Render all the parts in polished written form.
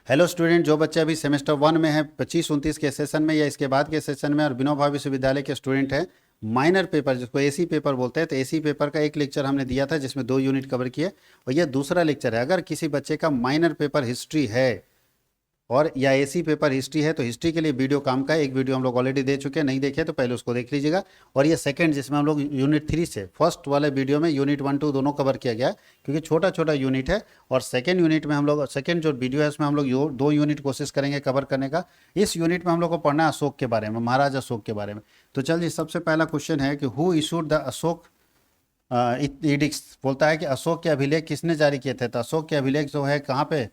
Hello student, जो बच्चे अभी सेमेस्टर 1 में है 25-29 के सेशन में या इसके बाद के सेशन में और विनोबा विश्वविद्यालय के स्टूडेंट हैं, माइनर पेपर जिसको एसी पेपर बोलते हैं, तो एसी पेपर का एक लेक्चर हमने दिया था जिसमें 2 यूनिट कवर किए और ये दूसरा लेक्चर है। अगर किसी बच्चे का माइनर पेपर हिस्ट्री है और या एसी पेपर हिस्ट्री है तो हिस्ट्री के लिए वीडियो काम का है। एक वीडियो हम लोग ऑलरेडी दे चुके हैं, नहीं देखे तो पहले उसको देख लीजिएगा। और ये सेकंड जिसमें हम लोग यूनिट 3 से फर्स्ट वाले वीडियो में यूनिट 1 2 दोनों कवर किया गया है क्योंकि छोटा छोटा यूनिट है। और सेकंड यूनिट में हम लोग सेकंड जो वीडियो है उसमें हम लोग 2 यूनिट कोशिश करेंगे कवर करने का। इस यूनिट में हम लोग को पढ़ना है अशोक के बारे में, महाराजा अशोक के बारे में। तो चलिए, सबसे पहला क्वेश्चन है कि who issued the Ashok edicts. बोलता है कि अशोक के अभिलेख किसने जारी किए थे। तो अशोक के अभिलेख जो है कहाँ पे,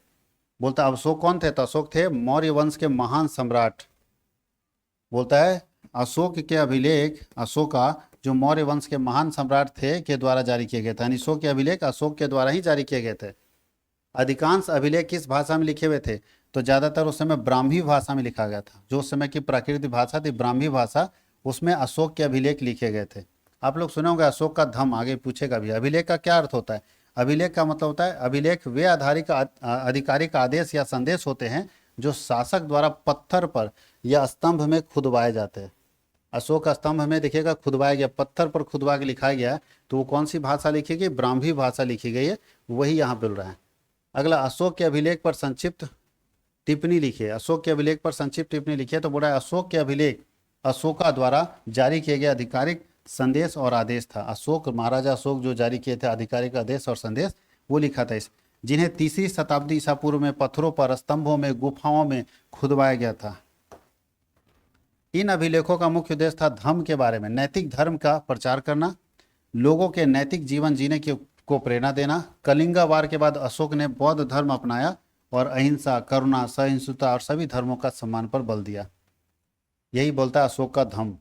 बोलता है अशोक कौन थे। तो अशोक थे मौर्य वंश के महान सम्राट। बोलता है अशोक के अभिलेख, अशोका जो मौर्य वंश के महान सम्राट थे के द्वारा जारी किए गए थे। यानी अशोक के अभिलेख अशोक के द्वारा ही जारी किए गए थे। अधिकांश अभिलेख किस भाषा में लिखे हुए थे। तो ज़्यादातर उस समय ब्राह्मी भाषा में लिखा गया था। जो उस समय की प्राकृतिक भाषा थी ब्राह्मी भाषा, उसमें अशोक के अभिलेख लिखे गए थे। आप लोग सुने होंगे अशोक का धम्म, आगे पूछेगा भी। अभिलेख का क्या अर्थ होता है। अभिलेख का मतलब होता है, अभिलेख वे आधिकारिक आदेश या संदेश होते हैं जो शासक द्वारा पत्थर पर या स्तंभ में खुदवाए जाते हैं। अशोक स्तंभ में देखिएगा खुदवाया गया, पत्थर पर खुदवा के लिखा गया है। तो वो कौन सी भाषा लिखी गई, ब्राह्मी भाषा लिखी गई है, वही यहाँ मिल रहा है। अगला, अशोक के अभिलेख पर संक्षिप्त टिप्पणी लिखिए। अशोक के अभिलेख पर संक्षिप्त टिप्पणी लिखिए। तो बोला है अशोक के अभिलेख अशोका द्वारा जारी किए गए आधिकारिक संदेश और आदेश था। अशोक, महाराजा अशोक जो जारी किए थे आधिकारिक आदेश और संदेश, वो लिखा था इस, जिन्हें 3री शताब्दी ईसा पूर्व में पत्थरों पर, स्तंभों में, गुफाओं में खुदवाया गया था। इन अभिलेखों का मुख्य उद्देश्य था धर्म के बारे में, नैतिक धर्म का प्रचार करना, लोगों के नैतिक जीवन जीने को प्रेरणा देना। कलिंगा वार के बाद अशोक ने बौद्ध धर्म अपनाया और अहिंसा, करुणा, सहिष्णुता और सभी धर्मों का सम्मान पर बल दिया। यही बोलता है अशोक का धम्म।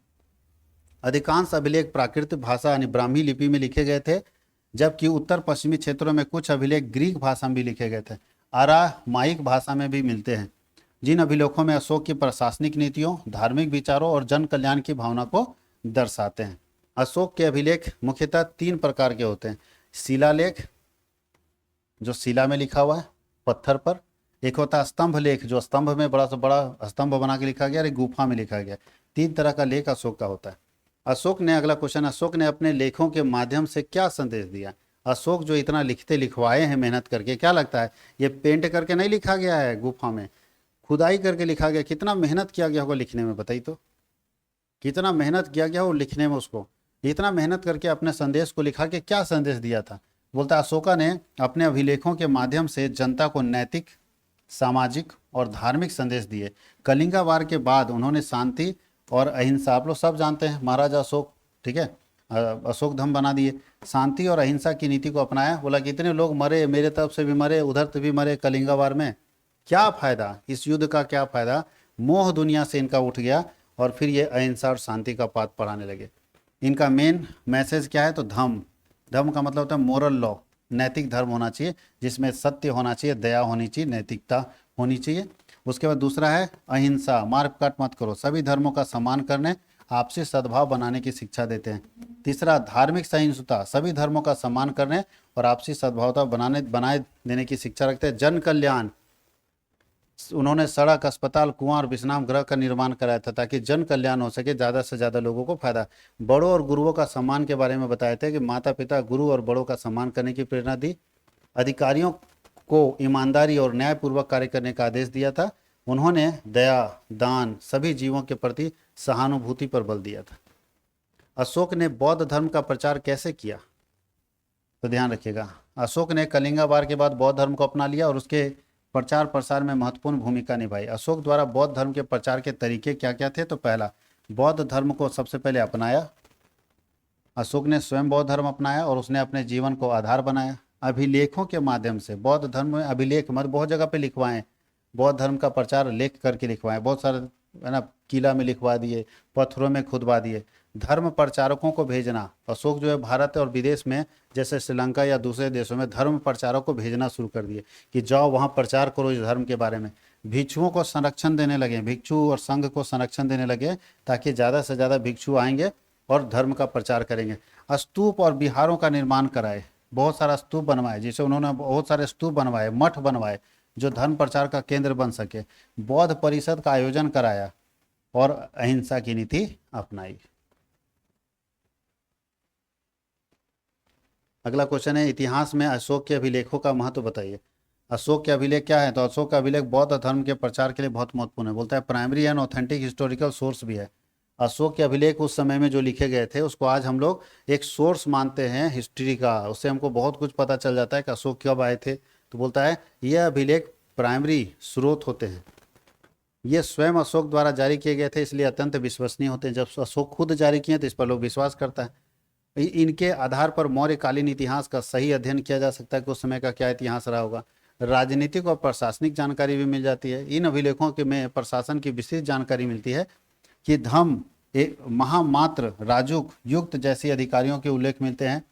अधिकांश अभिलेख प्राकृतिक भाषा यानी ब्राह्मी लिपि में लिखे गए थे, जबकि उत्तर पश्चिमी क्षेत्रों में कुछ अभिलेख ग्रीक भाषा में भी लिखे गए थे, अरामाइक भाषा में भी मिलते हैं। जिन अभिलेखों में अशोक की प्रशासनिक नीतियों, धार्मिक विचारों और जन कल्याण की भावना को दर्शाते हैं। अशोक के अभिलेख मुख्यतः 3 प्रकार के होते हैं। शिलालेख, जो शिला में लिखा हुआ है पत्थर पर। एक होता है स्तंभ लेख, जो स्तंभ में बड़ा से बड़ा स्तंभ बना के लिखा गया, और एक गुफा में लिखा गया। 3 तरह का लेख अशोक का होता है। अशोक ने, अगला क्वेश्चन, अशोक ने अपने लेखों के माध्यम से क्या संदेश दिया। अशोक जो इतना लिखते लिखवाए हैं मेहनत करके, क्या लगता है ये पेंट करके नहीं लिखा गया है, गुफा में खुदाई करके लिखा गया। कितना मेहनत किया गया होगा लिखने में, बताइए तो कितना मेहनत किया गया हो लिखने में। उसको इतना मेहनत करके अपने संदेश को लिखा के क्या संदेश दिया था। बोलता अशोका ने अपने अभिलेखों के माध्यम से जनता को नैतिक, सामाजिक और धार्मिक संदेश दिए। कलिंगा वार के बाद उन्होंने शांति और अहिंसा, आप लोग सब जानते हैं महाराजा अशोक, ठीक है, अशोक धम्म बना दिए। शांति और अहिंसा की नीति को अपनाया। बोला कितने लोग मरे, मेरे तरफ से भी मरे, उधर से भी मरे कलिंगा वार में, क्या फायदा, इस युद्ध का क्या फायदा। मोह दुनिया से इनका उठ गया और फिर ये अहिंसा और शांति का पाठ पढ़ाने लगे। इनका मेन मैसेज क्या है, तो धम्म। धम्म का मतलब होता है मोरल लॉ, नैतिक धर्म होना चाहिए जिसमें सत्य होना चाहिए, दया होनी चाहिए, नैतिकता होनी चाहिए। उसके बाद दूसरा है अहिंसा, मारकाट मत करो, सभी धर्मों का सम्मान करने, आपसी सद्भाव बनाने की शिक्षा देते हैं। तीसरा धार्मिक सहिष्णुता, सभी धर्मों का सम्मान करने और आपसी सद्भावता बनाए देने की शिक्षा रखते हैं। जन कल्याण, उन्होंने सड़क, अस्पताल, कुआं और विश्राम गृह का निर्माण कराया था ताकि जन कल्याण हो सके, ज़्यादा से ज़्यादा लोगों को फायदा। बड़ों और गुरुओं का सम्मान के बारे में बताए थे कि माता पिता, गुरु और बड़ों का सम्मान करने की प्रेरणा दी। अधिकारियों को ईमानदारी और न्यायपूर्वक कार्य करने का आदेश दिया था। उन्होंने दया, दान, सभी जीवों के प्रति सहानुभूति पर बल दिया था। अशोक ने बौद्ध धर्म का प्रचार कैसे किया, तो ध्यान रखिएगा। अशोक ने कलिंगा वार के बाद बौद्ध धर्म को अपना लिया और उसके प्रचार प्रसार में महत्वपूर्ण भूमिका निभाई। अशोक द्वारा बौद्ध धर्म के प्रचार के तरीके क्या क्या थे, तो पहला, बौद्ध धर्म को सबसे पहले अपनाया। अशोक ने स्वयं बौद्ध धर्म अपनाया और उसने अपने जीवन को आधार बनाया। अभिलेखों के माध्यम से, बौद्ध धर्म में अभिलेख मत बहुत जगह पे लिखवाएं, बौद्ध धर्म का प्रचार लेख करके लिखवाएं, बहुत सारे है ना, किला में लिखवा दिए, पत्थरों में खुदवा दिए। धर्म प्रचारकों को भेजना, अशोक जो है भारत और विदेश में जैसे श्रीलंका या दूसरे देशों में धर्म प्रचारकों को भेजना शुरू कर दिए कि जाओ वहाँ प्रचार करो इस धर्म के बारे में। भिक्षुओं को संरक्षण देने लगे, भिक्षु और संघ को संरक्षण देने लगे ताकि ज़्यादा से ज़्यादा भिक्षु आएंगे और धर्म का प्रचार करेंगे। स्तूप और विहारों का निर्माण कराए, बहुत सारा स्तूप बनवाए, जिसे उन्होंने बहुत सारे स्तूप बनवाए, मठ बनवाए, जो धर्म प्रचार का केंद्र बन सके। बौद्ध परिषद का आयोजन कराया और अहिंसा की नीति अपनाई। अगला क्वेश्चन है, इतिहास में अशोक के अभिलेखों का महत्व बताइए। अशोक के अभिलेख क्या है? तो अशोक का अभिलेख बौद्ध धर्म के प्रचार के लिए बहुत महत्वपूर्ण है। बोलता है primary and authentic historical source भी है। अशोक के अभिलेख उस समय में जो लिखे गए थे उसको आज हम लोग एक सोर्स मानते हैं हिस्ट्री का। उससे हमको बहुत कुछ पता चल जाता है कि अशोक कब आए थे। तो बोलता है यह अभिलेख प्राइमरी स्रोत होते हैं, ये स्वयं अशोक द्वारा जारी किए गए थे, इसलिए अत्यंत विश्वसनीय होते हैं। जब अशोक खुद जारी किए तो इस पर लोग विश्वास करता है। इनके आधार पर मौर्यकालीन इतिहास का सही अध्ययन किया जा सकता है कि उस समय का क्या इतिहास रहा होगा। राजनीतिक और प्रशासनिक जानकारी भी मिल जाती है। इन अभिलेखों के में प्रशासन की विस्तृत जानकारी मिलती है कि धम्म एक महामात्र राजुक युक्त जैसे अधिकारियों के उल्लेख मिलते हैं।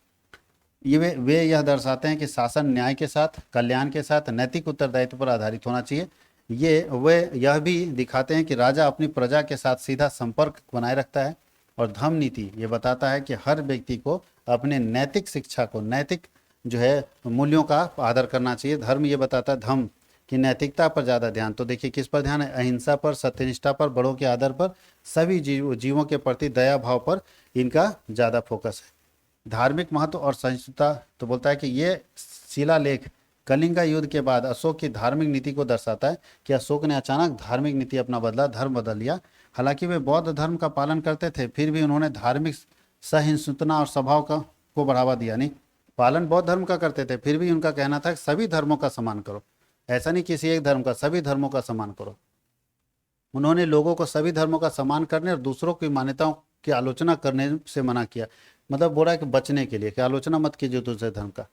ये वे यह दर्शाते हैं कि शासन न्याय के साथ, कल्याण के साथ, नैतिक उत्तरदायित्व पर आधारित होना चाहिए। वे यह भी दिखाते हैं कि राजा अपनी प्रजा के साथ सीधा संपर्क बनाए रखता है। और धम्म नीति ये बताता है कि हर व्यक्ति को अपने नैतिक शिक्षा को, नैतिक जो है मूल्यों का आदर करना चाहिए। धर्म ये बताता है धम्म की नैतिकता पर ज़्यादा ध्यान। तो देखिए किस पर ध्यान है? अहिंसा पर, सत्यनिष्ठा पर, बड़ों के आदर पर, सभी जीवों के प्रति दया भाव पर इनका ज़्यादा फोकस है। धार्मिक महत्व और सहिष्णुता, तो बोलता है कि ये शिलालेख कलिंगा युद्ध के बाद अशोक की धार्मिक नीति को दर्शाता है कि अशोक ने अचानक धार्मिक नीति अपना बदला, धर्म बदल लिया। हालांकि वे बौद्ध धर्म का पालन करते थे, फिर भी उन्होंने धार्मिक सहिष्णुता और स्वभाव को बढ़ावा दिया। नहीं, पालन बौद्ध धर्म का करते थे, फिर भी उनका कहना था कि सभी धर्मों का सम्मान करो। ऐसा नहीं किसी एक धर्म का, सभी धर्मों का सम्मान करो। उन्होंने लोगों को सभी धर्मों का सम्मान करने और दूसरों की मान्यताओं की आलोचना करने से मना किया। मतलब बोला कि बचने के लिए कि आलोचना मत कीजिए दूसरे धर्म का।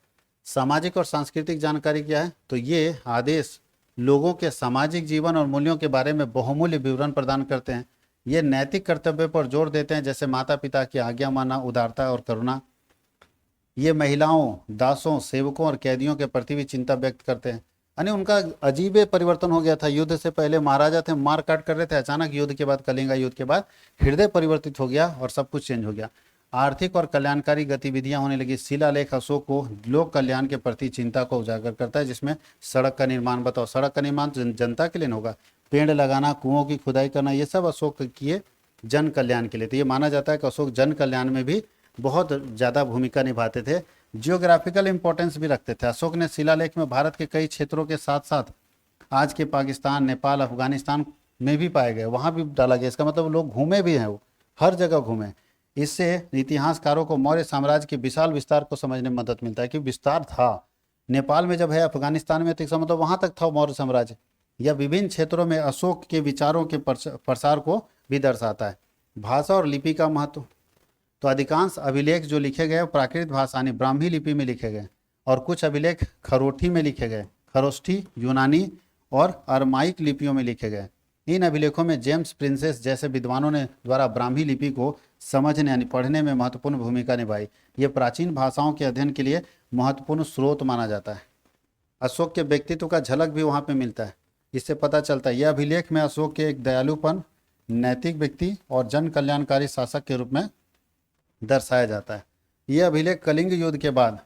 सामाजिक और सांस्कृतिक जानकारी क्या है? तो ये आदेश लोगों के सामाजिक जीवन और मूल्यों के बारे में बहुमूल्य विवरण प्रदान करते हैं। ये नैतिक कर्तव्य पर जोर देते हैं, जैसे माता पिता की आज्ञा मानना, उदारता और करुणा। ये महिलाओं, दासों, सेवकों और कैदियों के प्रति भी चिंता व्यक्त करते हैं। यानी उनका अजीब परिवर्तन हो गया था। युद्ध से पहले महाराजा थे, मार काट कर रहे थे, अचानक युद्ध के बाद, कलिंगा युद्ध के बाद हृदय परिवर्तित हो गया और सब कुछ चेंज हो गया। आर्थिक और कल्याणकारी गतिविधियां होने लगी। शिलालेख अशोक को लोक कल्याण के प्रति चिंता को उजागर करता है, जिसमें सड़क का निर्माण, बताओ सड़क का निर्माण जनता के लिए होगा, पेड़ लगाना, कुओं की खुदाई करना, ये सब अशोक किए जन कल्याण के लिए। तो ये माना जाता है कि अशोक जन कल्याण में भी बहुत ज़्यादा भूमिका निभाते थे। जियोग्राफिकल इंपॉर्टेंस भी रखते थे। अशोक ने शिलालेख में भारत के कई क्षेत्रों के साथ साथ आज के पाकिस्तान, नेपाल, अफगानिस्तान में भी पाए गए, वहाँ भी डाला गया। इसका मतलब लोग घूमे भी हैं, वो हर जगह घूमे। इससे इतिहासकारों को मौर्य साम्राज्य के विशाल विस्तार को समझने में मदद मिलता है कि विस्तार था। नेपाल में जब है, अफगानिस्तान में, तो इसका मतलब वहाँ तक था मौर्य साम्राज्य। यह विभिन्न क्षेत्रों में अशोक के विचारों के प्रसार को भी दर्शाता है। भाषा और लिपि का महत्व, तो अधिकांश अभिलेख जो लिखे गए प्राकृत भाषा यानी ब्राह्मी लिपि में लिखे गए और कुछ अभिलेख खरोठी में लिखे गए, खरोष्ठी, यूनानी और अरमाइक लिपियों में लिखे गए। इन अभिलेखों में जेम्स प्रिंसेस जैसे विद्वानों ने द्वारा ब्राह्मी लिपि को समझने यानी पढ़ने में महत्वपूर्ण भूमिका निभाई। ये प्राचीन भाषाओं के अध्ययन के लिए महत्वपूर्ण स्रोत माना जाता है। अशोक के व्यक्तित्व का झलक भी वहाँ पे मिलता है। इससे पता चलता है यह अभिलेख में अशोक के एक दयालुपन, नैतिक व्यक्ति और जन कल्याणकारी शासक के रूप में दर्शाया जाता है। यह अभिलेख कलिंग युद्ध के बाद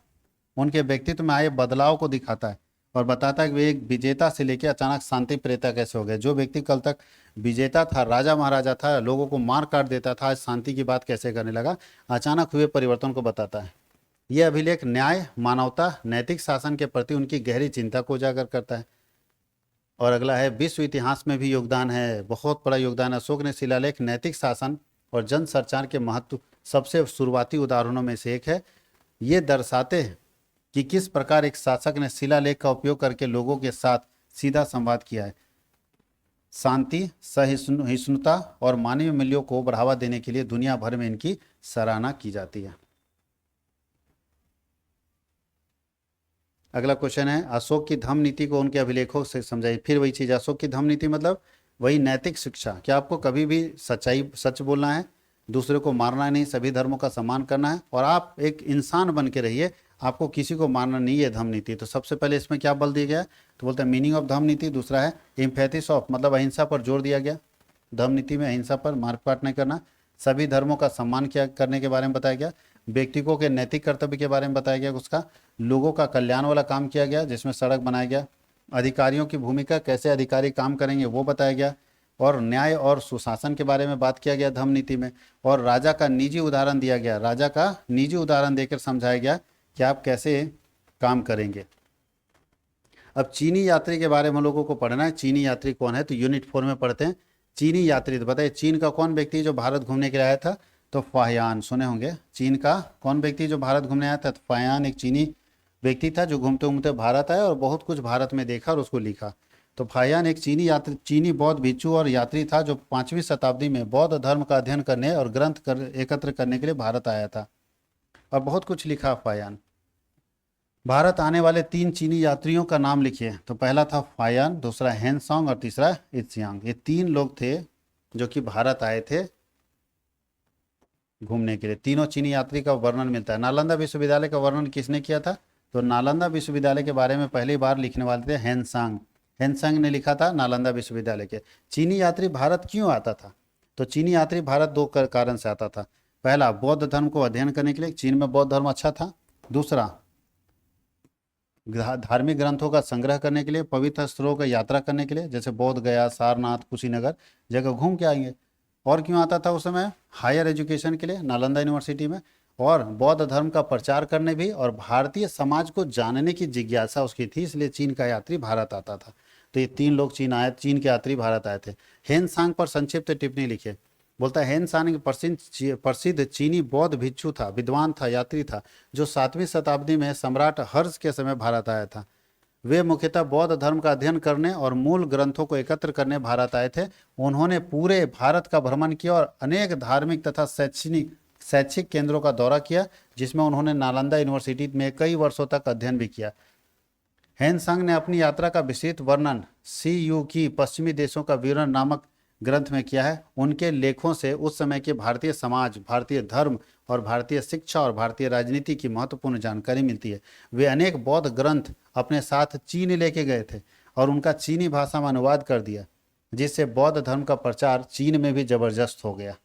उनके व्यक्तित्व में आए बदलाव को दिखाता है और बताता है कि वे एक विजेता से लेकर अचानक शांति प्रेता कैसे हो गए। जो व्यक्ति कल तक विजेता था, राजा महाराजा था, लोगों को मार काट देता था, आज शांति की बात कैसे करने लगा, अचानक हुए परिवर्तन को बताता है। यह अभिलेख न्याय, मानवता, नैतिक शासन के प्रति उनकी गहरी चिंता को उजागर करता है। और अगला है विश्व इतिहास में भी योगदान है, बहुत बड़ा योगदान। अशोक ने शिलालेख नैतिक शासन और जन संचार के महत्व सबसे शुरुआती उदाहरणों में से एक है। ये दर्शाते हैं कि किस प्रकार एक शासक ने शिलालेख का उपयोग करके लोगों के साथ सीधा संवाद किया है। शांति, सहिष्णुता और मानवीय मूल्यों को बढ़ावा देने के लिए दुनिया भर में इनकी सराहना की जाती है। अगला क्वेश्चन है अशोक की धम्म नीति को उनके अभिलेखों से समझाइए। फिर वही चीज, अशोक की धम्म नीति मतलब वही नैतिक शिक्षा कि आपको कभी भी सच बोलना है, दूसरे को मारना नहीं, सभी धर्मों का सम्मान करना है और आप एक इंसान बन के रहिए, आपको किसी को मारना नहीं है। धम्म नीति तो सबसे पहले इसमें क्या बल दिया गया, तो बोलते हैं मीनिंग ऑफ धम्म नीति। दूसरा है एम्फेसिस ऑफ, मतलब अहिंसा पर जोर दिया गया। धम्म नीति में अहिंसा पर, मारकाट नहीं करना, सभी धर्मों का सम्मान किया करने के बारे में बताया गया, व्यक्तियों के नैतिक कर्तव्य के बारे में बताया गया, उसका लोगों का कल्याण वाला काम किया गया जिसमें सड़क बनाया गया, अधिकारियों की भूमिका, कैसे अधिकारी काम करेंगे वो बताया गया, और न्याय और सुशासन के बारे में बात किया गया धम्म नीति में, और राजा का निजी उदाहरण दिया गया, राजा का निजी उदाहरण देकर समझाया गया कि आप कैसे काम करेंगे। अब चीनी यात्री के बारे में हम लोगों को पढ़ना है। चीनी यात्री कौन है, तो यूनिट 4 में पढ़ते हैं। चीनी यात्री, तो बताइए चीन का कौन व्यक्ति जो भारत घूमने के लिए आया था, तो फाहियान, सुने होंगे। चीन का कौन व्यक्ति जो भारत घूमने आया था, तो फाहियान एक चीनी व्यक्ति था जो घूमते घूमते भारत आया और बहुत कुछ भारत में देखा और उसको लिखा। तो फाहियान एक चीनी यात्री, चीनी बौद्ध भिक्षु और यात्री था जो 5वीं शताब्दी में बौद्ध धर्म का अध्ययन करने और ग्रंथ एकत्र करने के लिए भारत आया था और बहुत कुछ लिखा फाहियान। भारत आने वाले 3 चीनी यात्रियों का नाम लिखिए। तो पहला था फाहियान, दूसरा हेनसांग और तीसरा इत्सियांग। ये 3 लोग थे जो कि भारत आए थे घूमने के लिए। तीनों चीनी यात्री का वर्णन मिलता है। नालंदा विश्वविद्यालय का वर्णन किसने किया था, तो नालंदा विश्वविद्यालय के बारे में पहली बार लिखने वाले थे हेनसांग। हेनसांग ने लिखा था नालंदा विश्वविद्यालय के। चीनी यात्री भारत क्यों आता था, तो चीनी यात्री भारत 2 कारण से आता था। पहला, बौद्ध धर्म को अध्ययन करने के लिए, चीन में बौद्ध धर्म अच्छा था। दूसरा, धार्मिक ग्रंथों का संग्रह करने के लिए, पवित्र स्थलों का यात्रा करने के लिए, जैसे बौद्ध गया, सारनाथ, कुशीनगर जगह घूम के आएंगे। और क्यों आता था उस समय, हायर एजुकेशन के लिए नालंदा यूनिवर्सिटी में, और बौद्ध धर्म का प्रचार करने भी, और भारतीय समाज को जानने की जिज्ञासा उसकी थी, इसलिए चीन का यात्री भारत आता था। तो ये 3 लोग चीन के यात्री भारत आए थे। हेनसांग पर संक्षिप्त टिप्पणी लिखे। बोलता है हेनसांग प्रसिद्ध चीनी बौद्ध भिक्षु था, विद्वान था, यात्री था, जो 7वीं शताब्दी में सम्राट हर्ष के समय भारत आया था। वे मुख्यतः बौद्ध धर्म का अध्ययन करने और मूल ग्रंथों को एकत्र करने भारत आए थे। उन्होंने पूरे भारत का भ्रमण किया और अनेक धार्मिक तथा शैक्षिक केंद्रों का दौरा किया, जिसमें उन्होंने नालंदा यूनिवर्सिटी में कई वर्षों तक अध्ययन भी किया। हेनसांग ने अपनी यात्रा का विस्तृत वर्णन सी यू की पश्चिमी देशों का विवरण नामक ग्रंथ में किया है। उनके लेखों से उस समय के भारतीय समाज, भारतीय धर्म और भारतीय शिक्षा और भारतीय राजनीति की महत्वपूर्ण जानकारी मिलती है। वे अनेक बौद्ध ग्रंथ अपने साथ चीन लेके गए थे और उनका चीनी भाषा में अनुवाद कर दिया, जिससे बौद्ध धर्म का प्रचार चीन में भी जबरदस्त हो गया।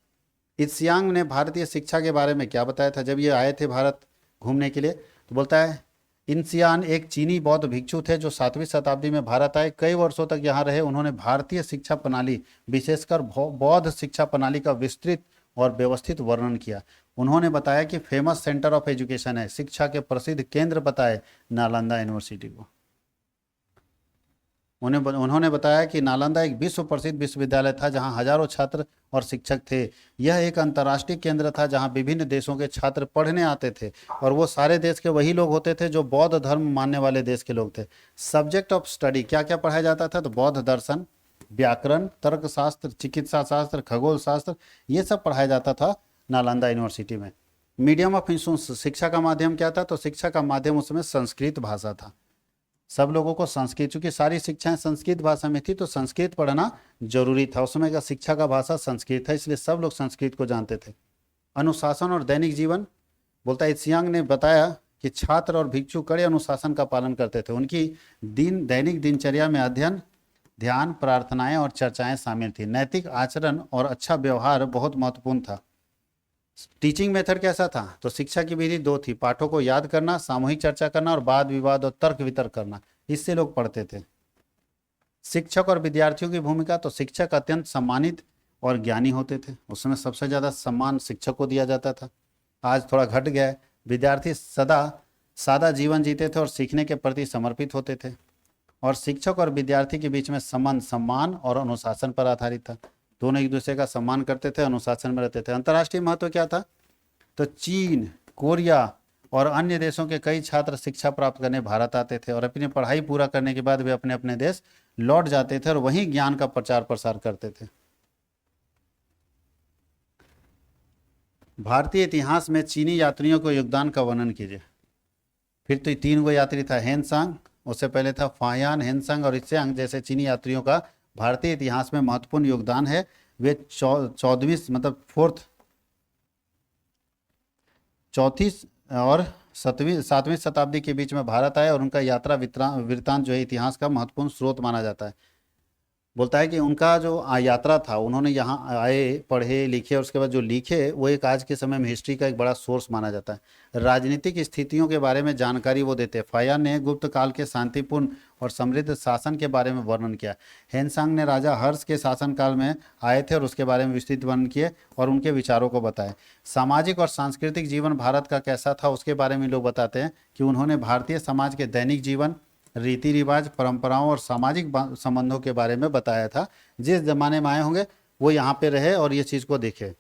इत्सियांग ने भारतीय शिक्षा के बारे में क्या बताया था जब ये आए थे भारत घूमने के लिए, तो बोलता है इत्सियांग एक चीनी बौद्ध भिक्षु थे जो 7वीं शताब्दी में भारत आए, कई वर्षों तक यहाँ रहे। उन्होंने भारतीय शिक्षा प्रणाली, विशेषकर बौद्ध शिक्षा प्रणाली का विस्तृत और व्यवस्थित वर्णन किया। उन्होंने बताया कि फेमस सेंटर ऑफ एजुकेशन है, शिक्षा के प्रसिद्ध केंद्र बताए नालंदा यूनिवर्सिटी को। उन्होंने बताया कि नालंदा एक विश्व प्रसिद्ध विश्वविद्यालय था जहां हजारों छात्र और शिक्षक थे। यह एक अंतर्राष्ट्रीय केंद्र था जहां विभिन्न देशों के छात्र पढ़ने आते थे और वो सारे देश के वही लोग होते थे जो बौद्ध धर्म मानने वाले देश के लोग थे। सब्जेक्ट ऑफ स्टडी क्या क्या पढ़ाया जाता था, तो बौद्ध दर्शन, व्याकरण, तर्कशास्त्र, चिकित्सा शास्त्र, खगोल शास्त्र, ये सब पढ़ाया जाता था नालंदा यूनिवर्सिटी में। मीडियम ऑफ इंस्ट्रक्शन, शिक्षा का माध्यम क्या था, तो शिक्षा का माध्यम उस समय संस्कृत भाषा था। सब लोगों को संस्कृत, चूंकि सारी शिक्षाएं संस्कृत भाषा में थी तो संस्कृत पढ़ना जरूरी था। उस समय का शिक्षा का भाषा संस्कृत था, इसलिए सब लोग संस्कृत को जानते थे। अनुशासन और दैनिक जीवन, बोलता है इत्सियांग ने बताया कि छात्र और भिक्षु कड़े अनुशासन का पालन करते थे। उनकी दैनिक दिनचर्या में अध्ययन, ध्यान, प्रार्थनाएं और चर्चाएं शामिल थी। नैतिक आचरण और अच्छा व्यवहार बहुत महत्वपूर्ण था। टीचिंग मेथड कैसा था, तो शिक्षा की विधि 2 थी, पाठों को याद करना, सामूहिक चर्चा करना और वाद विवाद और तर्क वितर्क करना, इससे लोग पढ़ते थे। शिक्षक और विद्यार्थियों की भूमिका, तो शिक्षक अत्यंत सम्मानित और ज्ञानी होते थे। उस समय सबसे ज़्यादा सम्मान शिक्षक को दिया जाता था, आज थोड़ा घट गया है। विद्यार्थी सादा जीवन जीते थे और सीखने के प्रति समर्पित होते थे। और शिक्षक और विद्यार्थी के बीच में संबंध सम्मान और अनुशासन पर आधारित था। दोनों एक दूसरे का सम्मान करते थे, अनुशासन में रहते थे। अंतर्राष्ट्रीय महत्व क्या था, तो चीन, कोरिया और अन्य देशों के कई छात्र शिक्षा प्राप्त करने भारत आते थे और अपनी पढ़ाई पूरा करने के बाद वे अपने अपने देश लौट जाते थे और वहीं ज्ञान का प्रचार प्रसार करते थे। भारतीय इतिहास में चीनी यात्रियों को योगदान का वर्णन कीजिए। फिर तो 3 गो यात्री था, हेनसांग, उससे पहले था फाहियान, हेनसांग और इत्सियांग जैसे चीनी यात्रियों का भारतीय इतिहास में महत्वपूर्ण योगदान है। वे 14वीं मतलब 4थी और 7वीं शताब्दी के बीच में भारत आए और उनका यात्रा वृत्तांत जो है इतिहास का महत्वपूर्ण स्रोत माना जाता है। बोलता है कि उनका जो यात्रा था, उन्होंने यहाँ आए, पढ़े, लिखे और उसके बाद जो लिखे वो एक आज के समय में हिस्ट्री का एक बड़ा सोर्स माना जाता है। राजनीतिक स्थितियों के बारे में जानकारी वो देते हैं। फायान ने गुप्त काल के शांतिपूर्ण और समृद्ध शासन के बारे में वर्णन किया। हेनसांग ने राजा हर्ष के शासनकाल में आए थे और उसके बारे में विस्तृत वर्णन किए और उनके विचारों को बताए। सामाजिक और सांस्कृतिक जीवन भारत का कैसा था उसके बारे में लोग बताते हैं कि उन्होंने भारतीय समाज के दैनिक जीवन, रीति रिवाज, परंपराओं और सामाजिक संबंधों के बारे में बताया था। जिस जमाने में आए होंगे वो यहाँ पे रहे और ये चीज़ को देखे।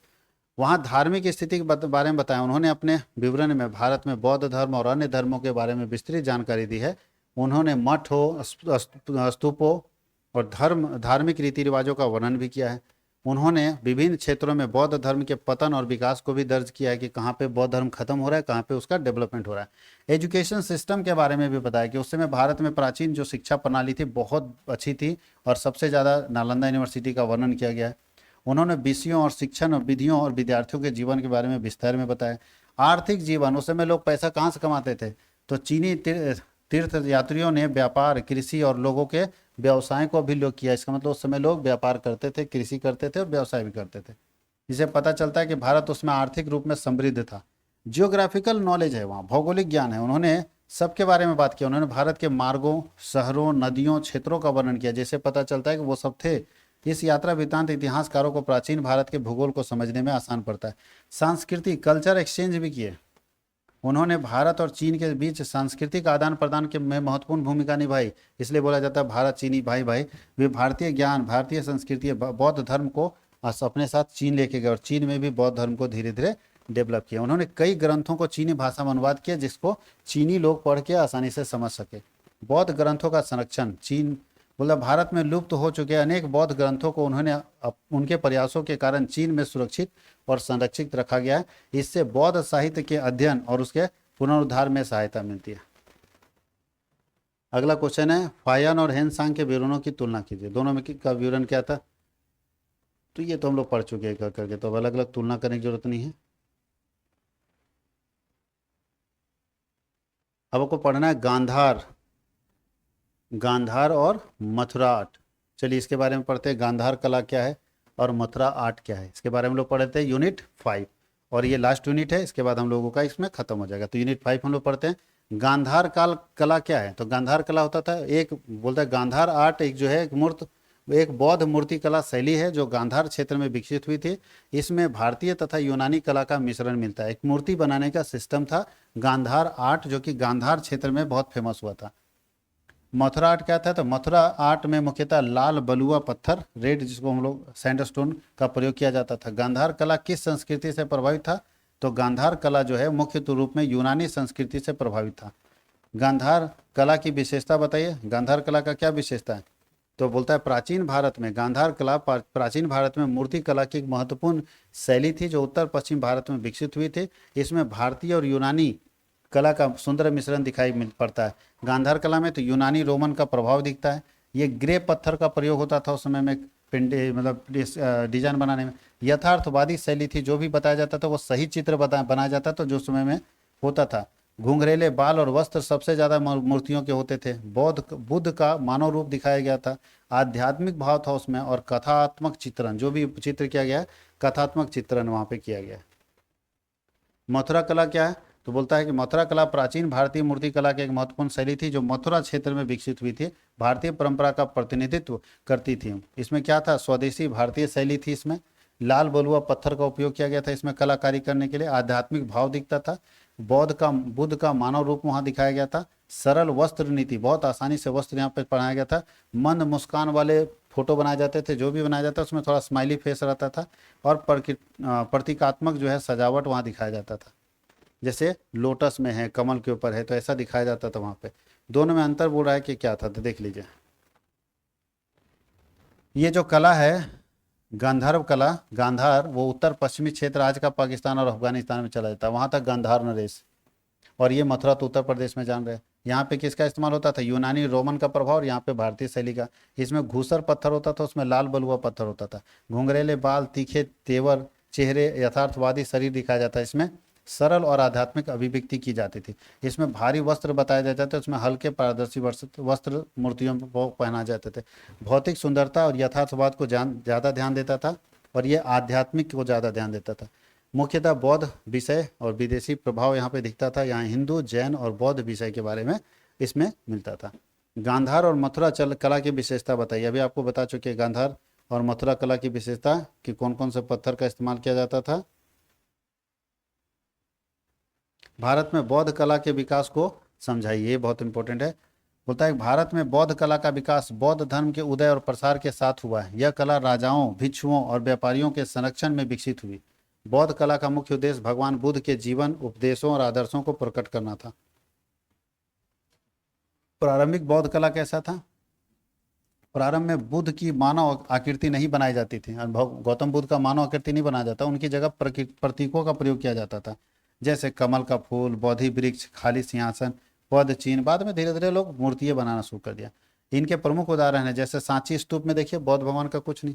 वहाँ धार्मिक स्थिति के बारे में बताया। उन्होंने अपने विवरण में भारत में बौद्ध धर्म और अन्य धर्मों के बारे में विस्तृत जानकारी दी है। उन्होंने मठ हो, स्तूपों और धार्मिक रीति रिवाजों का वर्णन भी किया है। उन्होंने विभिन्न क्षेत्रों में बौद्ध धर्म के पतन और विकास को भी दर्ज किया है कि कहाँ पे बौद्ध धर्म खत्म हो रहा है, कहाँ पे उसका डेवलपमेंट हो रहा है। एजुकेशन सिस्टम के बारे में भी बताया कि उस समय भारत में प्राचीन जो शिक्षा प्रणाली थी बहुत अच्छी थी और सबसे ज़्यादा नालंदा यूनिवर्सिटी का वर्णन किया गया है। उन्होंने विषयों और शिक्षण और विधियों और विद्यार्थियों के जीवन के बारे में विस्तार में बताया। आर्थिक जीवन, उस समय लोग पैसा कहाँ से कमाते थे, तो चीनी तीर्थ यात्रियों ने व्यापार, कृषि और लोगों के व्यवसाय को भी लोग किया। इसका मतलब उस समय लोग व्यापार करते थे, कृषि करते थे और व्यवसाय भी करते थे। इससे पता चलता है कि भारत उसमें आर्थिक रूप में समृद्ध था। जियोग्राफिकल नॉलेज है, वहाँ भौगोलिक ज्ञान है। उन्होंने सबके बारे में बात की। उन्होंने भारत के मार्गों, शहरों, नदियों, क्षेत्रों का वर्णन किया, जिससे पता चलता है कि वो सब थे। इस यात्रा वृत्तांत इतिहासकारों को प्राचीन भारत के भूगोल को समझने में आसान पड़ता है। सांस्कृतिक कल्चर एक्सचेंज भी किए। उन्होंने भारत और चीन के बीच सांस्कृतिक आदान प्रदान के में महत्वपूर्ण भूमिका निभाई। इसलिए बोला जाता है भारत चीनी भाई भाई। वे भारतीय ज्ञान, भारतीय संस्कृति, बौद्ध धर्म को अपने साथ चीन लेके गए और चीन में भी बौद्ध धर्म को धीरे धीरे डेवलप किया। उन्होंने कई ग्रंथों को चीनी भाषा में अनुवाद किया जिसको चीनी लोग पढ़ के आसानी से समझ सके। बौद्ध ग्रंथों का संरक्षण, चीन बोला भारत में लुप्त हो चुके अनेक बौद्ध ग्रंथों को उन्होंने उनके प्रयासों के कारण चीन में सुरक्षित और संरक्षित रखा गया है। इससे बौद्ध साहित्य के अध्ययन और उसके पुनरुद्धार में सहायता मिलती है। अगला क्वेश्चन है, फायान और हेनसांग के विवरणों की तुलना कीजिए। दोनों में का विवरण क्या था, तो ये तो हम लोग पढ़ चुके हैं करके, तो अब अलग अलग तुलना करने की जरूरत नहीं है। अब आपको पढ़ना है गांधार, गांधार और मथुरा आर्ट। चलिए इसके बारे में पढ़ते हैं। गांधार कला क्या है और मथुरा आर्ट क्या है, इसके बारे में लोग पढ़ते हैं यूनिट 5, और ये लास्ट यूनिट है। इसके बाद हम लोगों का इसमें खत्म हो जाएगा। तो यूनिट 5 हम लोग पढ़ते हैं। गांधार काल कला क्या है, तो गांधार कला होता था, एक बोलता है गांधार आर्ट, एक जो है एक बौद्ध मूर्ति कला शैली है जो गांधार क्षेत्र में विकसित हुई थी। इसमें भारतीय तथा यूनानी कला का मिश्रण मिलता है। एक मूर्ति बनाने का सिस्टम था गांधार आर्ट, जो कि गांधार क्षेत्र में बहुत फेमस हुआ था। मथुरा आर्ट क्या था, तो मथुरा आर्ट में मुख्यतः लाल बलुआ पत्थर, रेड, जिसको हम लोग सैंडस्टोन का प्रयोग किया जाता था। गांधार कला किस संस्कृति से प्रभावित था, तो गांधार कला जो है मुख्य रूप में यूनानी संस्कृति से प्रभावित था। गांधार कला की विशेषता बताइए, गांधार कला का क्या विशेषता है, तो बोलता है प्राचीन भारत में गांधार कला प्राचीन भारत में मूर्ति कला की एक महत्वपूर्ण शैली थी जो उत्तर पश्चिम भारत में विकसित हुई थी। इसमें भारतीय और यूनानी कला का सुंदर मिश्रण दिखाई मिल पड़ता है। गांधार कला में तो यूनानी रोमन का प्रभाव दिखता है। ये ग्रे पत्थर का प्रयोग होता था उस समय में पिंडे मतलब डिजाइन बनाने में। यथार्थवादी शैली थी, जो भी बताया जाता था वो सही चित्र बनाया जाता था जो समय में होता था। घुंघरेले बाल और वस्त्र सबसे ज्यादा मूर्तियों के होते थे। बुद्ध का मानव रूप दिखाया गया था। आध्यात्मिक भाव था उसमें, और कथात्मक चित्रण, जो भी चित्र किया गया कथात्मक चित्रण वहां पे किया गया। मथुरा कला क्या है, तो बोलता है कि मथुरा कला प्राचीन भारतीय मूर्ति कला की एक महत्वपूर्ण शैली थी जो मथुरा क्षेत्र में विकसित हुई थी। भारतीय परंपरा का प्रतिनिधित्व करती थी। इसमें क्या था, स्वदेशी भारतीय शैली थी। इसमें लाल बलुआ पत्थर का उपयोग किया गया था इसमें कलाकारी करने के लिए। आध्यात्मिक भाव दिखता था। बुद्ध का मानव रूप वहां दिखाया गया था। सरल वस्त्र नीति, बहुत आसानी से वस्त्र यहाँ पे पहनाया गया था। मंद मुस्कान वाले फोटो बनाए जाते थे, जो भी बनाया जाता उसमें थोड़ा स्माइली फेस रहता था। और प्रतीकात्मक जो है सजावट वहाँ दिखाया जाता था, जैसे लोटस में है, कमल के ऊपर है, तो ऐसा दिखाया जाता था वहाँ पे। दोनों में अंतर बोल रहा है कि क्या था, तो देख लीजिए। ये जो कला है गांधार कला, गांधार वो उत्तर पश्चिमी क्षेत्र आज का पाकिस्तान और अफगानिस्तान में चला जाता है, वहाँ तक गांधार नरेश। और ये मथुरा तो उत्तर प्रदेश में जान रहे हैं। यहाँ पे किसका इस्तेमाल होता था, यूनानी रोमन का प्रभाव, और यहाँ पे भारतीय शैली का। इसमें घूसर पत्थर होता था, उसमें लाल बलुआ पत्थर होता था। घुंघरेले बाल, तीखे तेवर, चेहरे, यथार्थवादी शरीर दिखाया जाता है इसमें। सरल और आध्यात्मिक अभिव्यक्ति की जाती थी। इसमें भारी वस्त्र बताए जाते थे, उसमें हल्के पारदर्शी वस्त्र मूर्तियों को पहना जाते थे। भौतिक सुंदरता और यथार्थवाद को ज़्यादा ध्यान देता था, और ये आध्यात्मिक को ज़्यादा ध्यान देता था। मुख्यतः बौद्ध विषय और विदेशी प्रभाव यहाँ पे दिखता था। यहाँ हिंदू, जैन और बौद्ध विषय के बारे में इसमें मिलता था। गांधार और मथुरा कला की विशेषता बताइए। अभी आपको बता चुके हैं गांधार और मथुरा कला की विशेषता कि कौन कौन से पत्थर का इस्तेमाल किया जाता था। भारत में बौद्ध कला के विकास को समझाइए, ये बहुत इंपॉर्टेंट है। बोलता है भारत में बौद्ध कला का विकास बौद्ध धर्म के उदय और प्रसार के साथ हुआ है। यह कला राजाओं, भिक्षुओं और व्यापारियों के संरक्षण में विकसित हुई। बौद्ध कला का मुख्य उद्देश्य भगवान बुद्ध के जीवन, उपदेशों और आदर्शों को प्रकट करना था। प्रारंभिक बौद्ध कला कैसा था? प्रारंभ में बुद्ध की मानव आकृति नहीं बनाई जाती थी। गौतम बुद्ध का मानव आकृति नहीं बनाया जाता, उनकी जगह प्रतीकों का प्रयोग किया जाता था, जैसे कमल का फूल, बोधि वृक्ष, खाली सिंहासन, पद चिन्ह। बाद में धीरे धीरे लोग मूर्तियां बनाना शुरू कर दिया। इनके प्रमुख उदाहरण है जैसे सांची स्तूप में देखिए बौद्ध भगवान का कुछ नहीं,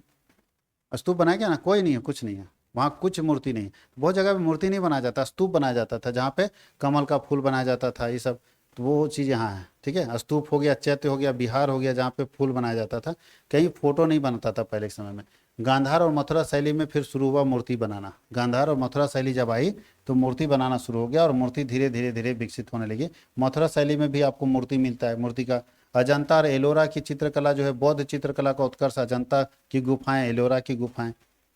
स्तूप बनाया गया ना, कोई नहीं है, कुछ नहीं है, वहाँ कुछ मूर्ति नहीं। बहुत जगह पे मूर्ति नहीं बनाया जाता, स्तूप बनाया जाता था, जहाँ पे कमल का फूल बनाया जाता था, ये सब। तो वो चीज़ यहाँ है, ठीक है। स्तूप हो गया, चैत्य हो गया, बिहार हो गया, जहाँ पे फूल बनाया जाता था। कहीं फोटो नहीं बनता था पहले के समय में। गांधार और मथुरा शैली में फिर शुरू हुआ मूर्ति बनाना। गांधार और मथुरा शैली जब आई तो मूर्ति बनाना शुरू हो गया, और मूर्ति धीरे धीरे धीरे विकसित होने लगी। मथुरा शैली में भी आपको मूर्ति मिलता है। मूर्ति का अजंता और एलोरा की चित्रकला जो है, बौद्ध चित्रकला का उत्कर्ष अजंता की गुफाएं, एलोरा की गुफाएं।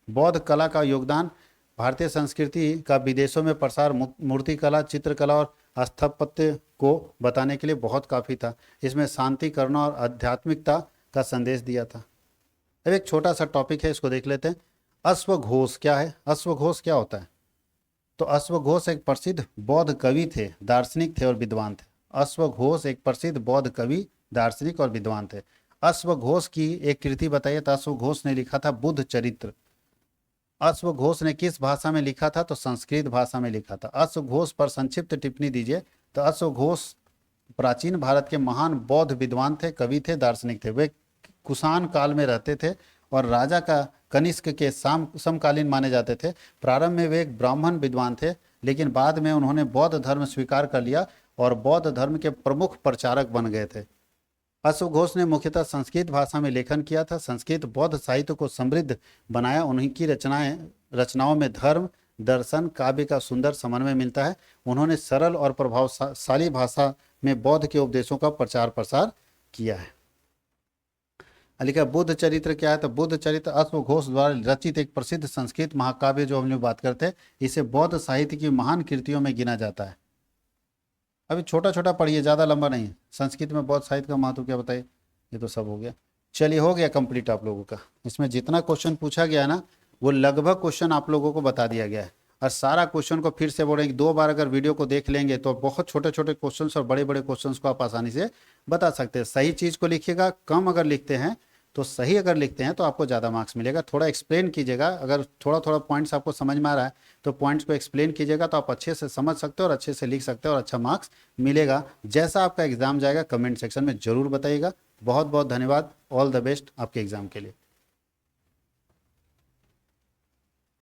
बौद्ध कला का योगदान भारतीय संस्कृति का विदेशों में प्रसार मूर्ति कला, चित्रकला और स्थापत्य को बताने के लिए बहुत काफ़ी था। इसमें शांति, करुणा और आध्यात्मिकता का संदेश दिया था। अब एक छोटा सा टॉपिक है, इसको देख लेते हैं। अश्वघोष क्या है? अश्वघोष क्या होता है? तो अश्वघोष एक प्रसिद्ध बौद्ध कवि थे, दार्शनिक थे और विद्वान थे। अश्वघोष एक प्रसिद्ध बौद्ध कवि, दार्शनिक और विद्वान थे। अश्वघोष की एक कृति बताइए। तो अश्वघोष ने लिखा था बुद्ध चरित्र। अश्वघोष ने किस भाषा में लिखा था? तो संस्कृत भाषा में लिखा था। अश्वघोष पर संक्षिप्त टिप्पणी दीजिए। तो अश्वघोष प्राचीन भारत के महान बौद्ध विद्वान थे, कवि थे, दार्शनिक थे। वे कुषाण काल में रहते थे और राजा का कनिष्क के समकालीन माने जाते थे। प्रारंभ में वे एक ब्राह्मण विद्वान थे, लेकिन बाद में उन्होंने बौद्ध धर्म स्वीकार कर लिया और बौद्ध धर्म के प्रमुख प्रचारक बन गए थे। अश्वघोष ने मुख्यतः संस्कृत भाषा में लेखन किया था। संस्कृत बौद्ध साहित्य को समृद्ध बनाया। उन्हीं की रचनाओं में धर्म, दर्शन, काव्य का सुंदर समन्वय मिलता है। उन्होंने सरल और प्रभावशाली भाषा में बौद्ध के उपदेशों का प्रचार प्रसार किया है। लिखा बुद्ध चरित्र क्या है? तो बुद्ध चरित्र अश्वघोष द्वारा रचित एक प्रसिद्ध संस्कृत महाकाव्य, जो हम लोग बात करते हैं, इसे बौद्ध साहित्य की महान कृतियों में गिना जाता है। अभी छोटा छोटा पढ़िए, ज़्यादा लंबा नहीं। संस्कृत में बौद्ध साहित्य का महत्व क्या बताइए? ये तो सब हो गया। चलिए, हो गया कंप्लीट आप लोगों का। इसमें जितना क्वेश्चन पूछा गया ना, वो लगभग क्वेश्चन आप लोगों को बता दिया गया है। और सारा क्वेश्चन को फिर से बोल रहे हैं, 2 बार अगर वीडियो को देख लेंगे तो बहुत छोटे छोटे क्वेश्चन और बड़े बड़े क्वेश्चन को आप आसानी से बता सकते हैं। सही चीज़ को लिखिएगा। कम अगर लिखते हैं तो सही, अगर लिखते हैं तो आपको ज़्यादा मार्क्स मिलेगा। थोड़ा एक्सप्लेन कीजिएगा। अगर थोड़ा थोड़ा पॉइंट्स आपको समझ में आ रहा है तो पॉइंट्स को एक्सप्लेन कीजिएगा, तो आप अच्छे से समझ सकते हो और अच्छे से लिख सकते हो और अच्छा मार्क्स मिलेगा। जैसा आपका एग्जाम जाएगा कमेंट सेक्शन में ज़रूर बताइएगा। बहुत बहुत धन्यवाद। ऑल द बेस्ट आपके एग्जाम के लिए।